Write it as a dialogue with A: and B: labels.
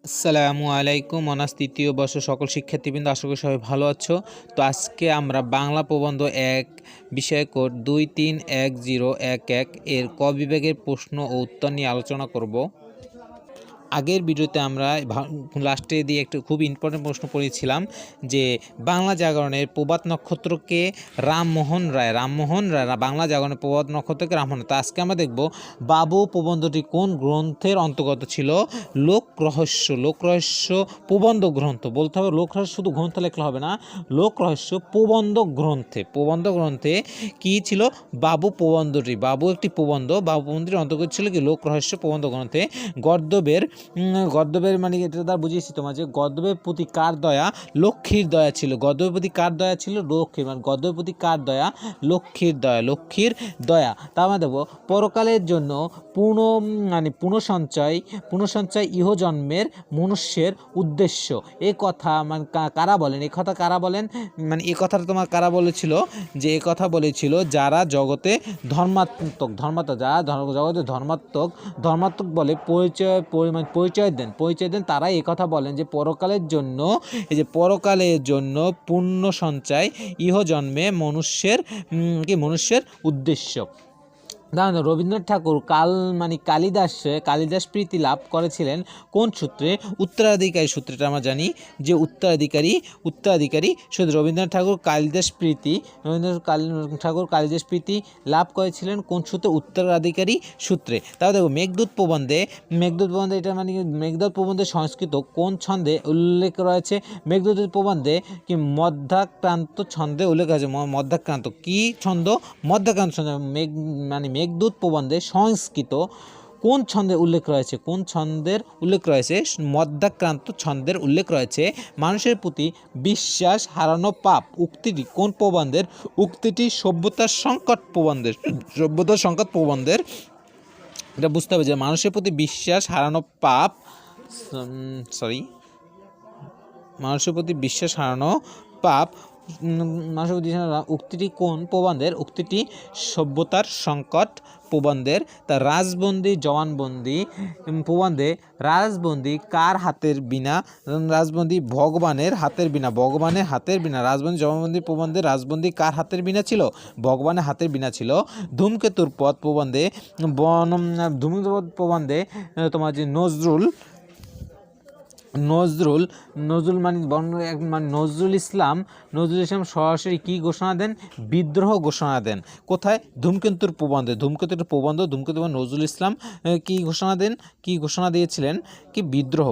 A: আসসালামু আলাইকুম। অনার্স তৃতীয় বর্ষ সকল শিক্ষার্থীবৃন্দ, আশা করি সবাই ভালো আছো। তো আজকে আমরা বাংলা প্রবন্ধ ১ বিষয় কোড ২৩১০১১ এর ক বিভাগের প্রশ্ন ও উত্তর নিয়ে আলোচনা করব। আগের ভিডিওতে আমরা লাস্টে দিয়ে একটা খুব ইম্পর্টেন্ট প্রশ্ন পড়েছিলাম যে বাংলা জাগরণের প্রভাত নক্ষত্রকে রামমোহন রায় বাংলা জাগরণের প্রভাত নক্ষত্রকে রামমোহন। তো আজকে আমরা দেখব বাবু প্রবন্ধটি কোন গ্রন্থের অন্তর্গত ছিল। লোকরহস্য প্রবন্ধ গ্রন্থ বলতে হবে। লোকরহস্য শুধু গ্রন্থ লেখা হবে না, লোকরহস্য প্রবন্ধ গ্রন্থে কি ছিল? বাবু প্রবন্ধটি, বাবু একটি প্রবন্ধ, বাবু প্রবন্ধটির অন্তর্গত ছিল কি? লোকরহস্য প্রবন্ধ গ্রন্থে। গদ্যবের মানে এটা দ্বারা বুঝিয়েছি তোমার যে গদ্যবের প্রতি কার দয়া? লক্ষ্মীর দয়া ছিল। গদ্যবের প্রতি কার দয়া ছিল? লক্ষ্মীর। মানে গদ্যবের প্রতি কার দয়া? লক্ষ্মীর দয়া। তা আমরা দেবো পরকালের জন্য পুনঃসঞ্চয় ইহজন্মের মনুষ্যের উদ্দেশ্য। এ কথা মানে কারা বলেন? এ কথা কারা বলেন? মানে এ কথাটা তোমার কারা বলেছিল? যে এ কথা বলেছিল যারা জগতে ধর্মাত্মক, যারা জগতে ধর্মাত্মক বলে পরিচয় দেন, তারাই এই কথা বলেন যে পরকালের জন্য পুণ্য সঞ্চয় ইহজন্মে মনুষ্যের উদ্দেশ্য। রবীন্দ্রনাথ ঠাকুর কালিদাস প্রীতি লাভ করেছিলেন কোন সূত্রে? উত্তরাধিকারী সূত্রটা আমরা জানি যে উত্তরাধিকারী সূত্রে রবীন্দ্রনাথ ঠাকুর কালিদাস প্রীতি লাভ করেছিলেন কোন সূত্রে? উত্তরাধিকারী সূত্রে। তাহলে দেখো মেঘদূত প্রবন্ধে এটা মানে মেঘদূত প্রবন্ধে সংস্কৃত কোন ছন্দে উল্লেখ রয়েছে? মেঘদূত প্রবন্ধে কি মধ্যাক্রান্ত ছন্দে উল্লেখ আছে। মধ্যাক্রান্ত কি ছন্দ? মধ্যাক্রান্ত ছন্দ। মেঘদূত প্রবন্ধে সংস্কৃত কোন ছন্দের উল্লেখ রয়েছে? মধ্যাক্রান্ত ছন্দের উল্লেখ রয়েছে। মানুষের প্রতি বিশ্বাস হারানো পাপ উক্তিটি কোন প্রবন্ধের? উক্তিটি সভ্যতার সংকট প্রবন্ধের। এটা বুঝতে হবে যে মানুষের প্রতি বিশ্বাস হারানো পাপ, উক্তিটি কোন প্রবন্ধের? উক্তিটি সভ্যতার সংকট প্রবন্ধের। তা রাজবন্দী জবানবন্দি প্রবন্ধে রাজবন্দী কার হাতের বিনা? রাজবন্দী ভগবানের হাতের বিনা। রাজবন্দী জবানবন্দি প্রবন্ধে রাজবন্দী কার হাতের বিনা ছিল? ভগবানের হাতের বিনা ছিল। ধূমকেতুর পথ প্রবন্ধে তোমার যে নজরুল নজরুল ইসলাম সরাসরি কি ঘোষণা দেন? বিদ্রোহ ঘোষণা দেন। কোথায়? ধূমকেতুর প্রবন্ধে। নজরুল ইসলাম কি ঘোষণা দিয়েছিলেন? কি বিদ্রোহ